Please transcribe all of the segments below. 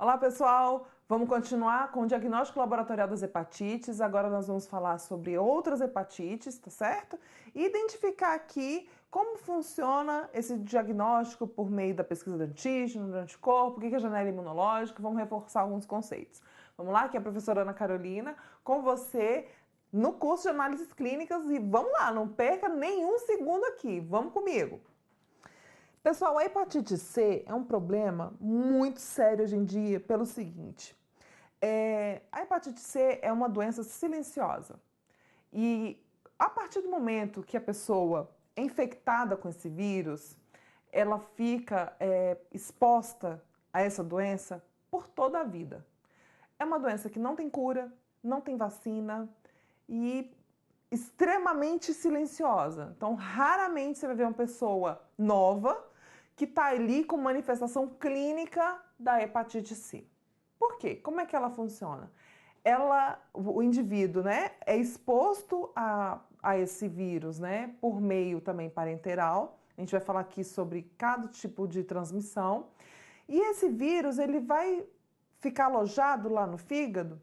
Olá, pessoal! Vamos continuar com o diagnóstico laboratorial das hepatites. Agora nós vamos falar sobre outras hepatites, tá certo? E identificar aqui como funciona esse diagnóstico por meio da pesquisa de antígeno, do anticorpo, o que é janela imunológica. Vamos reforçar alguns conceitos. Vamos lá, aqui é a professora Ana Carolina, com você no curso de análises clínicas e vamos lá, não perca nenhum segundo aqui. Vamos comigo! Pessoal, a hepatite C é um problema muito sério hoje em dia pelo seguinte. A hepatite C é uma doença silenciosa e a partir do momento que a pessoa é infectada com esse vírus, ela fica exposta a essa doença por toda a vida. É uma doença que não tem cura, não tem vacina e extremamente silenciosa. Então, raramente você vai ver uma pessoa nova que está ali com manifestação clínica da hepatite C. Por quê? Como é que ela funciona? O indivíduo, né, é exposto a esse vírus, né, por meio também parenteral. A gente vai falar aqui sobre cada tipo de transmissão. E esse vírus, ele vai ficar alojado lá no fígado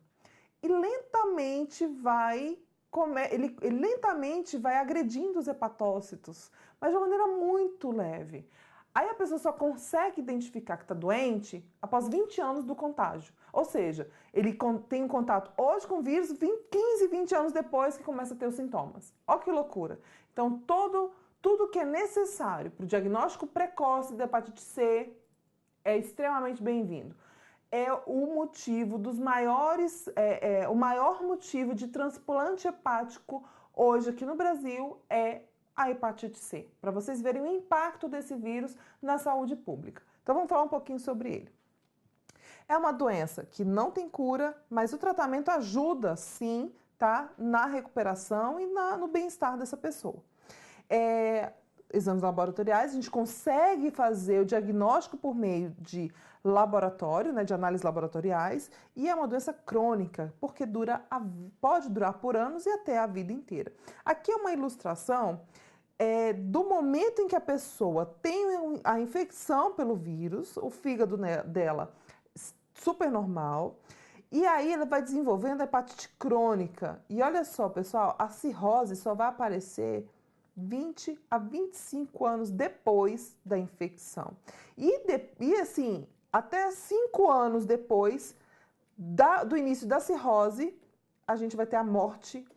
e lentamente ele lentamente vai agredindo os hepatócitos, mas de uma maneira muito leve. Aí a pessoa só consegue identificar que está doente após 20 anos do contágio. Ou seja, ele tem um contato hoje com o vírus 15, 20 anos depois que começa a ter os sintomas. Olha que loucura. Então, tudo que é necessário para o diagnóstico precoce da hepatite C é extremamente bem-vindo. É o motivo dos maiores, o maior motivo de transplante hepático hoje aqui no Brasil é a hepatite C, para vocês verem o impacto desse vírus na saúde pública. Então vamos falar um pouquinho sobre ele. É uma doença que não tem cura, mas o tratamento ajuda sim, tá, na recuperação e no bem-estar dessa pessoa. Exames laboratoriais, a gente consegue fazer o diagnóstico por meio de laboratório, né, de análises laboratoriais, e é uma doença crônica, porque pode durar por anos e até a vida inteira. Aqui é uma ilustração do momento em que a pessoa tem a infecção pelo vírus, o fígado dela super normal, e aí ela vai desenvolvendo a hepatite crônica. E olha só, pessoal, a cirrose só vai aparecer 20 a 25 anos depois da infecção. E assim, até 5 anos depois do início da cirrose, a gente vai ter a morte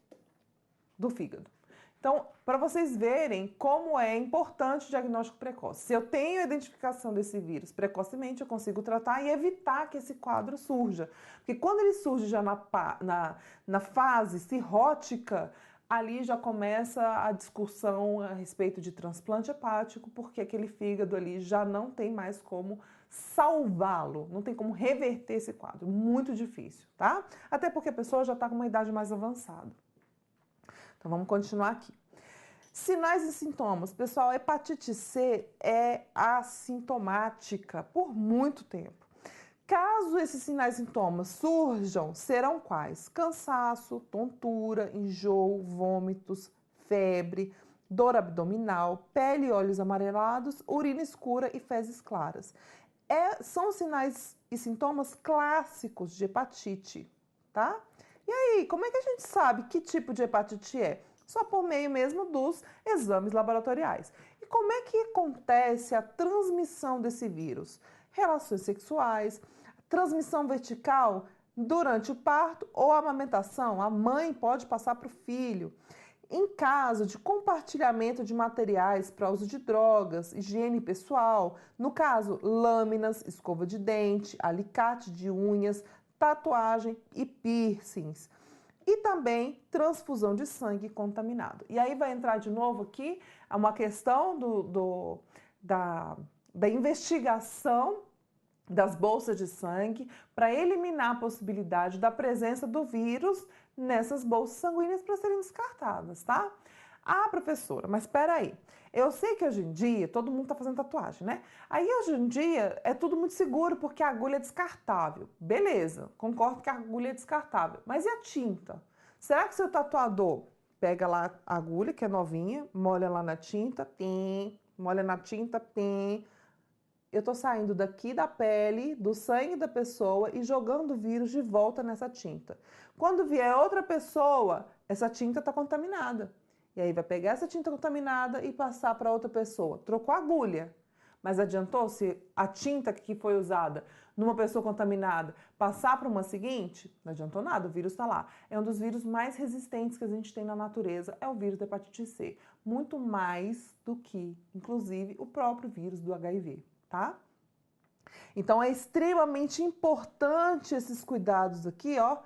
do fígado. Então, para vocês verem como é importante o diagnóstico precoce. Se eu tenho a identificação desse vírus precocemente, eu consigo tratar e evitar que esse quadro surja. Porque quando ele surge já na fase cirrótica, ali já começa a discussão a respeito de transplante hepático, porque aquele fígado ali já não tem mais como salvá-lo, não tem como reverter esse quadro. Muito difícil, tá? Até porque a pessoa já está com uma idade mais avançada. Então vamos continuar aqui. Sinais e sintomas. Pessoal, a hepatite C é assintomática por muito tempo. Caso esses sinais e sintomas surjam, serão quais? Cansaço, tontura, enjoo, vômitos, febre, dor abdominal, pele e olhos amarelados, urina escura e fezes claras. São sinais e sintomas clássicos de hepatite, tá? E aí, como é que a gente sabe que tipo de hepatite é? Só por meio mesmo dos exames laboratoriais. E como é que acontece a transmissão desse vírus? Relações sexuais, transmissão vertical durante o parto ou a amamentação. A mãe pode passar para o filho. Em caso de compartilhamento de materiais para uso de drogas, higiene pessoal, no caso, lâminas, escova de dente, alicate de unhas, tatuagem e piercings. E também transfusão de sangue contaminado. E aí vai entrar de novo aqui uma questão da investigação das bolsas de sangue para eliminar a possibilidade da presença do vírus nessas bolsas sanguíneas para serem descartadas, tá? Ah, professora, mas espera aí. Eu sei que hoje em dia todo mundo está fazendo tatuagem, né? Aí hoje em dia é tudo muito seguro porque a agulha é descartável. Beleza, concordo que a agulha é descartável. Mas e a tinta? Será que seu tatuador pega lá a agulha, que é novinha, molha lá na tinta, molha na tinta, eu estou saindo daqui da pele, do sangue da pessoa e jogando o vírus de volta nessa tinta. Quando vier outra pessoa, essa tinta está contaminada. E aí vai pegar essa tinta contaminada e passar para outra pessoa. Trocou a agulha. Mas adiantou se a tinta que foi usada numa pessoa contaminada passar para uma seguinte? Não adiantou nada, o vírus está lá. É um dos vírus mais resistentes que a gente tem na natureza, é o vírus da hepatite C. Muito mais do que, inclusive, o próprio vírus do HIV, tá? Então é extremamente importante esses cuidados aqui, ó,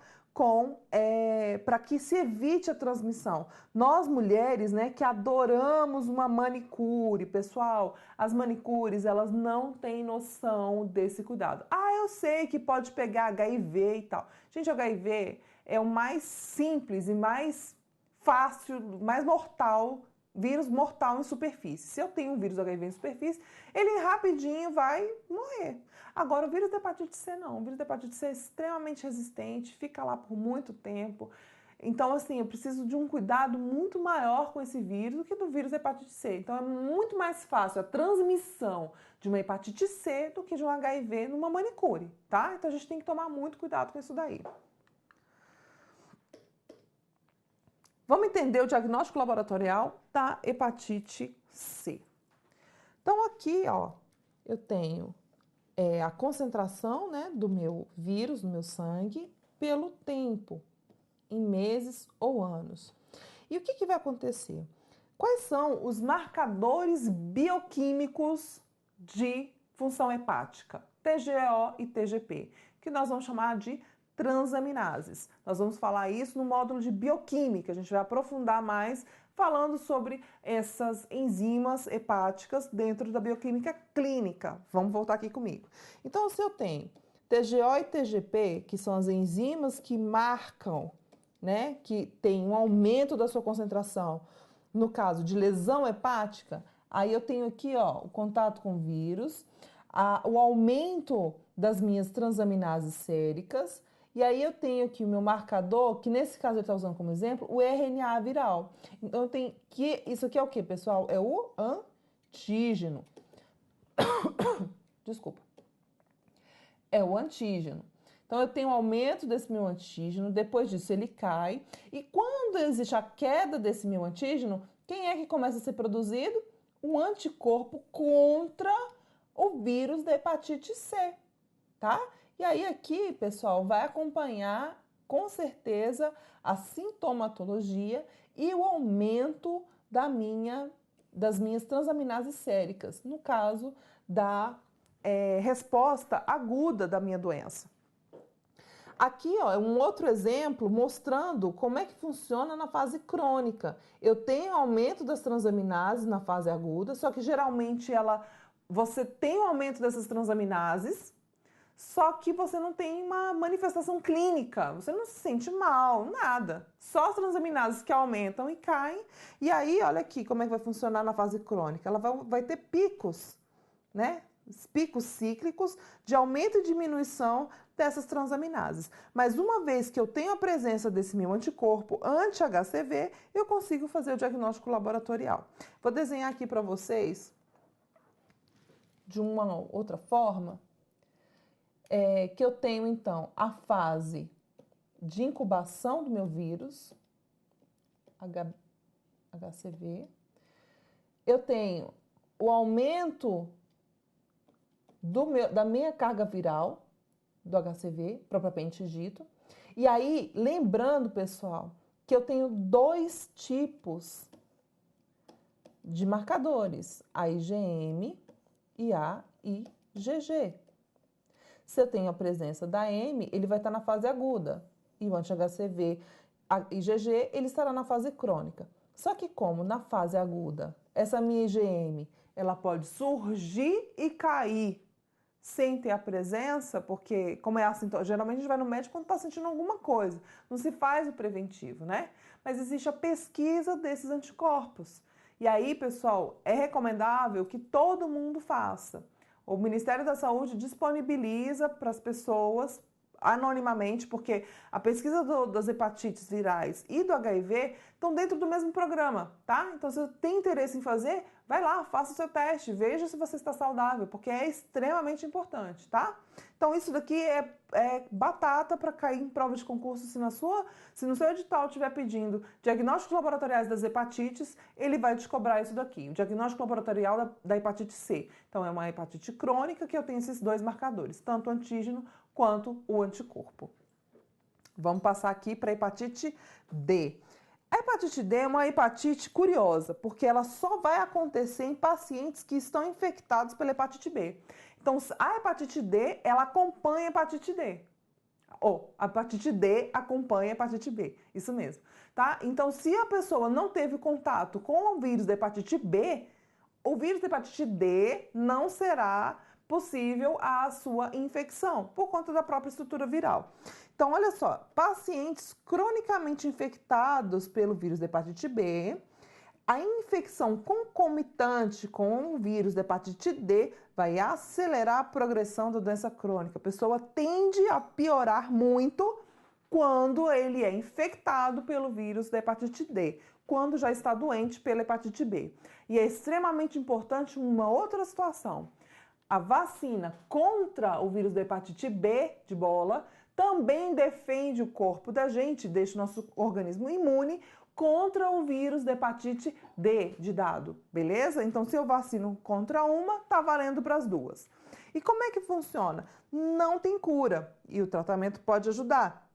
para que se evite a transmissão. Nós mulheres, né, que adoramos uma manicure, pessoal, as manicures, elas não têm noção desse cuidado. Ah, eu sei que pode pegar HIV e tal. Gente, o HIV é o mais simples e mais fácil, mais mortal, vírus mortal em superfície. Se eu tenho um vírus HIV em superfície, ele rapidinho vai morrer. Agora, o vírus da hepatite C não. O vírus da hepatite C é extremamente resistente, fica lá por muito tempo. Então, assim, eu preciso de um cuidado muito maior com esse vírus do que do vírus da hepatite C. Então, é muito mais fácil a transmissão de uma hepatite C do que de um HIV numa manicure, tá? Então, a gente tem que tomar muito cuidado com isso daí. Vamos entender o diagnóstico laboratorial da hepatite C. Então, aqui, ó, eu tenho a concentração, né, do meu vírus no meu sangue pelo tempo, em meses ou anos. E o que vai acontecer? Quais são os marcadores bioquímicos de função hepática? TGO e TGP, que nós vamos chamar de transaminases. Nós vamos falar isso no módulo de bioquímica, a gente vai aprofundar mais falando sobre essas enzimas hepáticas dentro da bioquímica clínica. Vamos voltar aqui comigo. Então, se eu tenho TGO e TGP, que são as enzimas que marcam, né, que tem um aumento da sua concentração, no caso de lesão hepática, aí eu tenho aqui, ó, o contato com o vírus, o aumento das minhas transaminases séricas, e aí eu tenho aqui o meu marcador, que nesse caso ele está usando como exemplo, o RNA viral. Então eu tenho que, isso aqui é o que, pessoal? É o antígeno. Desculpa. É o antígeno. Então eu tenho um aumento desse meu antígeno, depois disso ele cai, e quando existe a queda desse meu antígeno, quem é que começa a ser produzido? Um anticorpo contra o vírus da hepatite C, tá? E aí aqui, pessoal, vai acompanhar com certeza a sintomatologia e o aumento das minhas transaminases séricas, no caso da resposta aguda da minha doença. Aqui, ó, é um outro exemplo mostrando como é que funciona na fase crônica. Eu tenho aumento das transaminases na fase aguda, só que geralmente você tem um aumento dessas transaminases, só que você não tem uma manifestação clínica, você não se sente mal, nada. Só as transaminases que aumentam e caem. E aí, olha aqui como é que vai funcionar na fase crônica. Ela vai ter picos, né? Picos cíclicos de aumento e diminuição dessas transaminases. Mas uma vez que eu tenho a presença desse meu anticorpo anti-HCV, eu consigo fazer o diagnóstico laboratorial. Vou desenhar aqui para vocês de uma outra forma. Que eu tenho, então, a fase de incubação do meu vírus, HCV. Eu tenho o aumento da minha carga viral, do HCV, propriamente dito. E aí, lembrando, pessoal, que eu tenho dois tipos de marcadores, a IgM e a IgG. Se eu tenho a presença da M, ele vai estar na fase aguda. E o anti-HCV, a IgG, ele estará na fase crônica. Só que como na fase aguda, essa minha IgM, ela pode surgir e cair sem ter a presença, porque como é assintomático, geralmente a gente vai no médico quando está sentindo alguma coisa. Não se faz o preventivo, né? Mas existe a pesquisa desses anticorpos. E aí, pessoal, é recomendável que todo mundo faça. O Ministério da Saúde disponibiliza para as pessoas anonimamente, porque a pesquisa das hepatites virais e do HIV estão dentro do mesmo programa, tá? Então, se você tem interesse em fazer, vai lá, faça o seu teste, veja se você está saudável, porque é extremamente importante, tá? Então, isso daqui é batata para cair em prova de concurso. Se no seu edital estiver pedindo diagnósticos laboratoriais das hepatites, ele vai te cobrar isso daqui, o diagnóstico laboratorial da hepatite C. Então, é uma hepatite crônica que eu tenho esses dois marcadores, tanto o antígeno quanto o anticorpo. Vamos passar aqui para a hepatite D. A hepatite D é uma hepatite curiosa, porque ela só vai acontecer em pacientes que estão infectados pela hepatite B. Então, a hepatite D, ela acompanha a hepatite D. Ou a hepatite D acompanha a hepatite B. Isso mesmo, tá? Então, se a pessoa não teve contato com o vírus da hepatite B, o vírus da hepatite D não será possível a sua infecção, por conta da própria estrutura viral. Então, olha só, pacientes cronicamente infectados pelo vírus da hepatite B, a infecção concomitante com o vírus da hepatite D vai acelerar a progressão da doença crônica. A pessoa tende a piorar muito quando ele é infectado pelo vírus da hepatite D, quando já está doente pela hepatite B. E é extremamente importante uma outra situação. A vacina contra o vírus da hepatite B de bola também defende o corpo da gente, deixa o nosso organismo imune contra o vírus da hepatite D de dado, beleza? Então, se eu vacino contra uma, tá valendo para as duas. E como é que funciona? Não tem cura e o tratamento pode ajudar.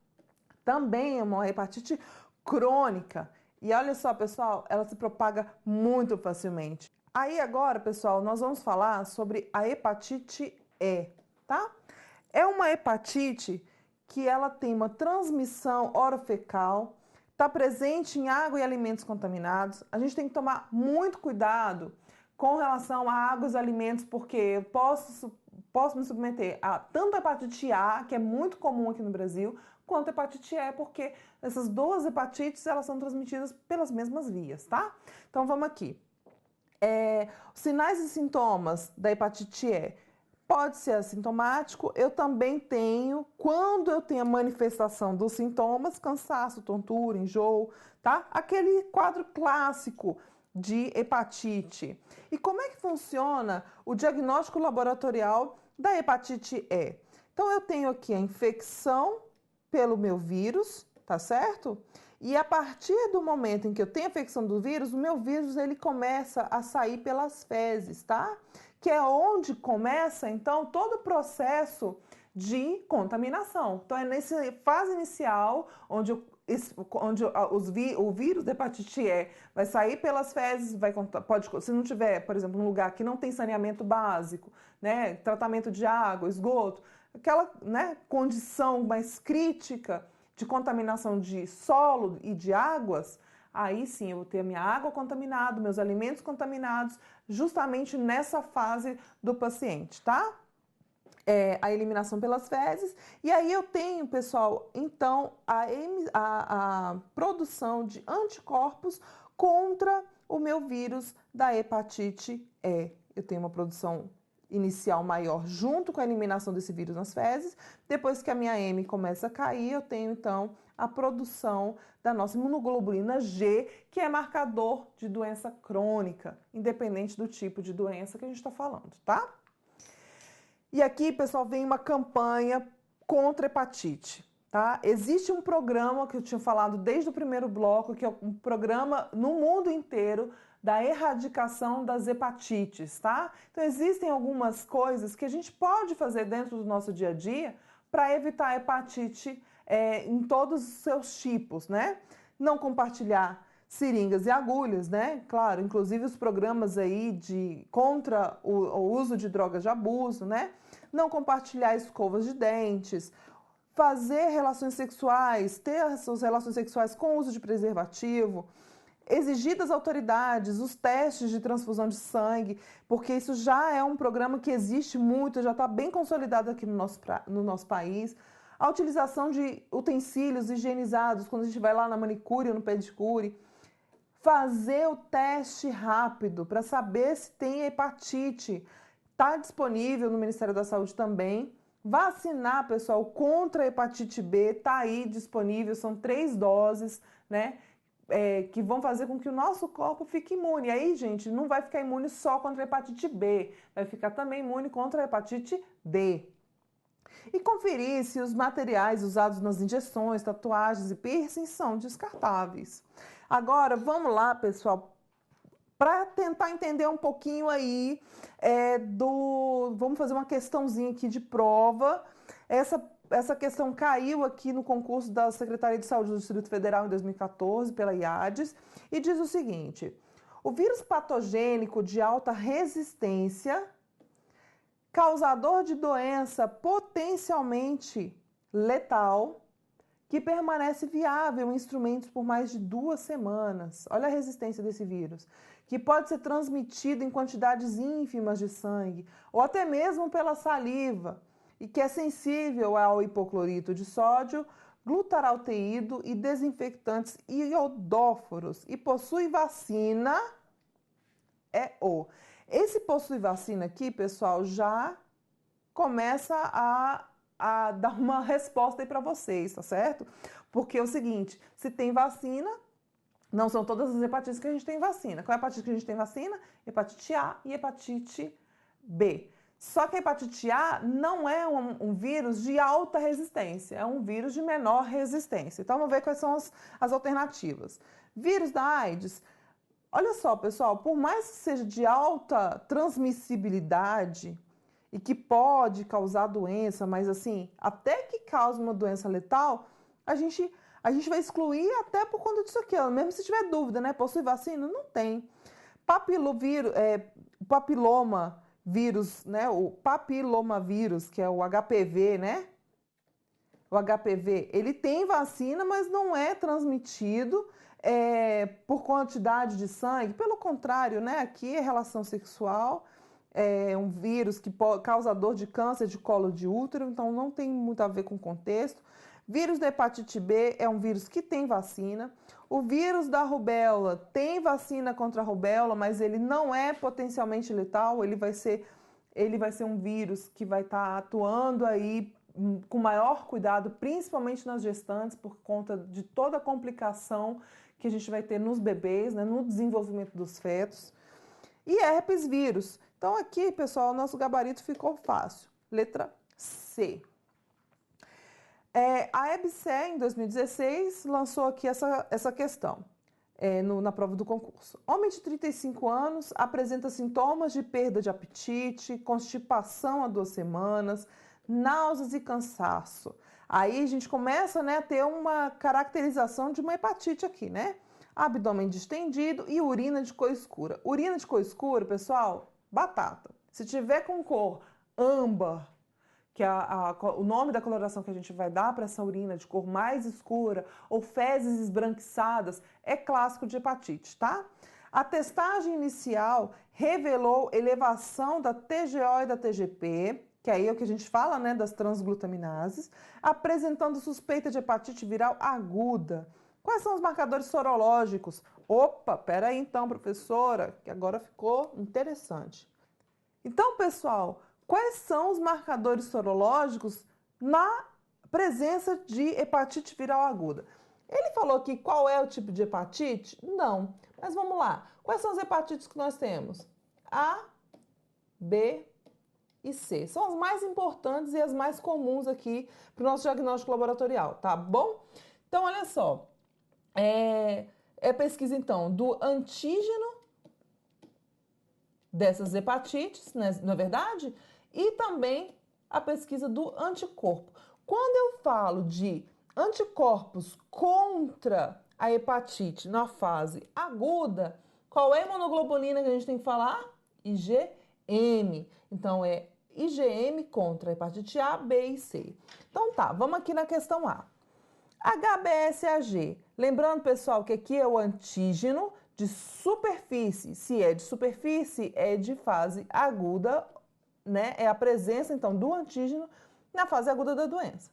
Também é uma hepatite crônica. E olha só, pessoal, ela se propaga muito facilmente. Aí agora, pessoal, nós vamos falar sobre a hepatite E, tá? É uma hepatite que ela tem uma transmissão orofecal, está presente em água e alimentos contaminados. A gente tem que tomar muito cuidado com relação a águas e alimentos, porque eu posso me submeter a tanto a hepatite A, que é muito comum aqui no Brasil, quanto a hepatite E, porque essas duas hepatites, elas são transmitidas pelas mesmas vias, tá? Então, vamos aqui. Sinais e sintomas da hepatite E. Pode ser assintomático, eu também tenho, quando eu tenho a manifestação dos sintomas, cansaço, tontura, enjoo, tá? Aquele quadro clássico de hepatite. E como é que funciona o diagnóstico laboratorial da hepatite E? Então, eu tenho aqui a infecção pelo meu vírus, tá certo? E a partir do momento em que eu tenho a infecção do vírus, o meu vírus ele começa a sair pelas fezes, tá? Que é onde começa, então, todo o processo de contaminação. Então, é nessa fase inicial, onde o vírus da hepatite E vai sair pelas fezes, se não tiver, por exemplo, um lugar que não tem saneamento básico, né, tratamento de água, esgoto, aquela, né, condição mais crítica de contaminação de solo e de águas, aí sim eu vou ter a minha água contaminada, meus alimentos contaminados, justamente nessa fase do paciente, tá? A eliminação pelas fezes. E aí eu tenho, pessoal, então, a produção de anticorpos contra o meu vírus da hepatite E. Eu tenho uma produção inicial maior junto com a eliminação desse vírus nas fezes. Depois que a minha M começa a cair, eu tenho, então, a produção da nossa imunoglobulina G, que é marcador de doença crônica, independente do tipo de doença que a gente está falando, tá? E aqui, pessoal, vem uma campanha contra a hepatite, tá? Existe um programa que eu tinha falado desde o primeiro bloco, que é um programa no mundo inteiro da erradicação das hepatites, tá? Então, existem algumas coisas que a gente pode fazer dentro do nosso dia a dia para evitar a hepatite em todos os seus tipos, né? Não compartilhar seringas e agulhas, né? Claro, inclusive os programas aí contra o uso de drogas de abuso, né? Não compartilhar escovas de dentes, fazer relações sexuais, ter as suas relações sexuais com uso de preservativo, exigir das autoridades os testes de transfusão de sangue, porque isso já é um programa que existe muito, já está bem consolidado aqui no nosso país. A utilização de utensílios higienizados, quando a gente vai lá na manicure ou no pedicure. Fazer o teste rápido para saber se tem hepatite. Está disponível no Ministério da Saúde também Vacinar, pessoal, contra a hepatite B, tá aí disponível, são 3 doses, né? Que vão fazer com que o nosso corpo fique imune. E aí, gente, não vai ficar imune só contra a hepatite B, vai ficar também imune contra a hepatite D. E conferir se os materiais usados nas injeções, tatuagens e piercings são descartáveis. Agora, vamos lá, pessoal, para tentar entender um pouquinho aí Vamos fazer uma questãozinha aqui de prova. Essa questão caiu aqui no concurso da Secretaria de Saúde do Distrito Federal em 2014, pela IADES, e diz o seguinte: o vírus patogênico de alta resistência, causador de doença potencialmente letal, que permanece viável em instrumentos por mais de 2 semanas. Olha a resistência desse vírus. Que pode ser transmitido em quantidades ínfimas de sangue, ou até mesmo pela saliva, e que é sensível ao hipoclorito de sódio, glutaraldeído e desinfetantes iodóforos, e possui vacina, Esse possui vacina aqui, pessoal, já começa a dar uma resposta aí para vocês, tá certo? Porque é o seguinte, se tem vacina, não são todas as hepatites que a gente tem vacina. Qual é a hepatite que a gente tem vacina? Hepatite A e hepatite B. Só que a hepatite A não é um vírus de alta resistência, é um vírus de menor resistência. Então, vamos ver quais são as alternativas. Vírus da AIDS. Olha só, pessoal, por mais que seja de alta transmissibilidade e que pode causar doença, mas assim, até que cause uma doença letal, a gente vai excluir até por conta disso aqui, ó. Mesmo se tiver dúvida, né? Possui vacina? Não tem. Papiloma vírus, né? O papilomavírus, que é o HPV, né? O HPV, ele tem vacina, mas não é transmitido por quantidade de sangue. Pelo contrário, né? Aqui é relação sexual, é um vírus causador de câncer de colo de útero, então não tem muito a ver com o contexto. Vírus da hepatite B é um vírus que tem vacina. O vírus da rubéola tem vacina contra a rubéola, mas ele não é potencialmente letal. Ele vai ser um vírus que vai estar atuando aí com maior cuidado, principalmente nas gestantes, por conta de toda a complicação que a gente vai ter nos bebês, né, no desenvolvimento dos fetos. E herpes vírus. Então aqui, pessoal, o nosso gabarito ficou fácil. Letra C. A EBSE, em 2016, lançou aqui essa questão na prova do concurso. Homem de 35 anos apresenta sintomas de perda de apetite, constipação há 2 semanas, náuseas e cansaço. Aí a gente começa, né, a ter uma caracterização de uma hepatite aqui, né? Abdômen distendido e urina de cor escura. Urina de cor escura, pessoal, batata. Se tiver com cor âmbar, que é o nome da coloração que a gente vai dar para essa urina de cor mais escura, ou fezes esbranquiçadas, é clássico de hepatite, tá? A testagem inicial revelou elevação da TGO e da TGP, que aí é o que a gente fala, né, das transglutaminases, apresentando suspeita de hepatite viral aguda. Quais são os marcadores sorológicos? Opa, peraí então, professora, que agora ficou interessante. Então, pessoal, quais são os marcadores sorológicos na presença de hepatite viral aguda? Ele falou aqui qual é o tipo de hepatite? Não, mas vamos lá. Quais são as hepatites que nós temos? A, B e C. São as mais importantes e as mais comuns aqui para o nosso diagnóstico laboratorial, tá bom? Então, olha só. Pesquisa, então, do antígeno dessas hepatites, né, não é verdade? E também a pesquisa do anticorpo. Quando eu falo de anticorpos contra a hepatite na fase aguda, qual é a imunoglobulina que a gente tem que falar? IgM. Então, é IgM contra a hepatite A, B e C. Então tá, vamos aqui na questão A. HBsAg. Lembrando, pessoal, que aqui é o antígeno de superfície. Se é de superfície, é de fase aguda, né? É a presença, então, do antígeno na fase aguda da doença.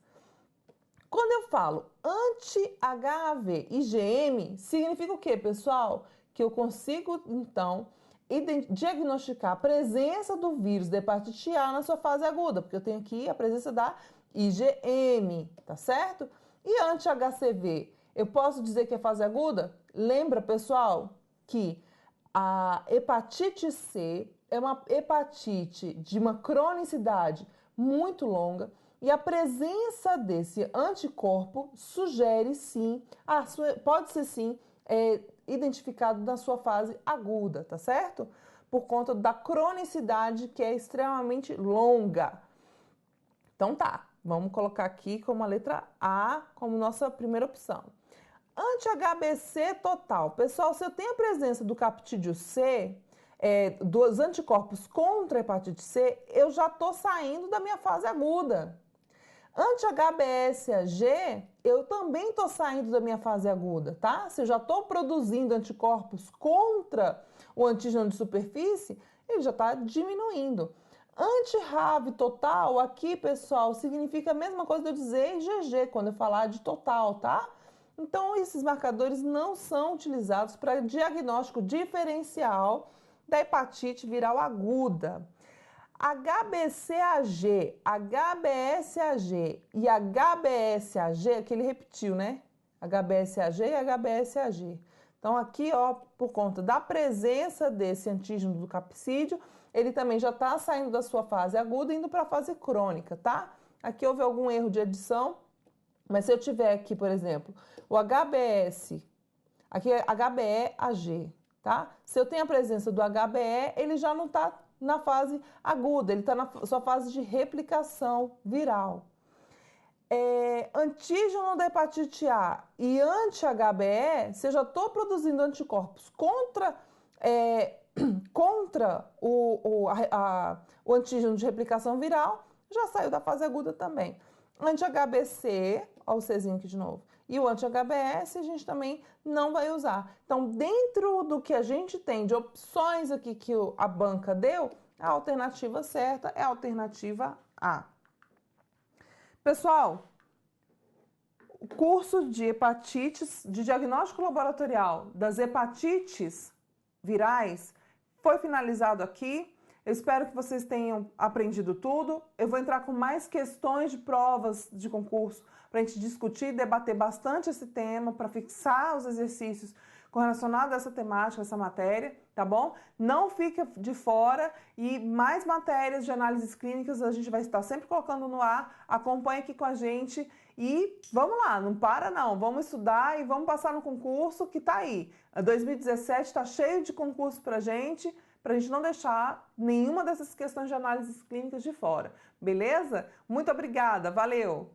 Quando eu falo anti-HAV IgM, significa o quê, pessoal? Que eu consigo, então, diagnosticar a presença do vírus da hepatite A na sua fase aguda, porque eu tenho aqui a presença da IgM, tá certo? E anti-HCV, eu posso dizer que é fase aguda? Lembra, pessoal, que a hepatite C é uma hepatite de uma cronicidade muito longa e a presença desse anticorpo sugere sim, pode ser sim identificado na sua fase aguda, tá certo? Por conta da cronicidade que é extremamente longa. Então tá, vamos colocar aqui como a letra A como nossa primeira opção. Anti-HBC total. Pessoal, se eu tenho a presença do captídeo C, dos anticorpos contra a hepatite C, eu já estou saindo da minha fase aguda. Anti-HBsAg, eu também estou saindo da minha fase aguda, tá? Se eu já estou produzindo anticorpos contra o antígeno de superfície, ele já está diminuindo. Anti-RAV total, aqui, pessoal, significa a mesma coisa de eu dizer IgG quando eu falar de total, tá? Então, esses marcadores não são utilizados para diagnóstico diferencial da hepatite viral aguda. HBsAg e HBsAg, que ele repetiu, né? HBsAg e HBsAg. Então, aqui, ó, por conta da presença desse antígeno do capsídeo, ele também já está saindo da sua fase aguda e indo para a fase crônica, tá? Aqui houve algum erro de adição, mas se eu tiver aqui, por exemplo, o HBs, aqui é HBeAg, tá? Se eu tenho a presença do HBe, ele já não está na fase aguda, ele está na sua fase de replicação viral. Antígeno da hepatite A e anti-HBe, se eu já estou produzindo anticorpos contra o antígeno de replicação viral, já saiu da fase aguda também. Anti-HBc, olha o Czinho aqui de novo, e o anti-HBs a gente também não vai usar. Então, dentro do que a gente tem de opções aqui que a banca deu, a alternativa certa é a alternativa A. Pessoal, o curso de hepatites, de diagnóstico laboratorial das hepatites virais foi finalizado aqui. Eu espero que vocês tenham aprendido tudo. Eu vou entrar com mais questões de provas de concurso para a gente discutir e debater bastante esse tema, para fixar os exercícios correlacionados a essa temática, essa matéria, tá bom? Não fique de fora e mais matérias de análises clínicas a gente vai estar sempre colocando no ar. Acompanhe aqui com a gente e vamos lá, não para não. Vamos estudar e vamos passar no concurso que tá aí. 2017 está cheio de concurso pra gente não deixar nenhuma dessas questões de análises clínicas de fora. Beleza? Muito obrigada, valeu!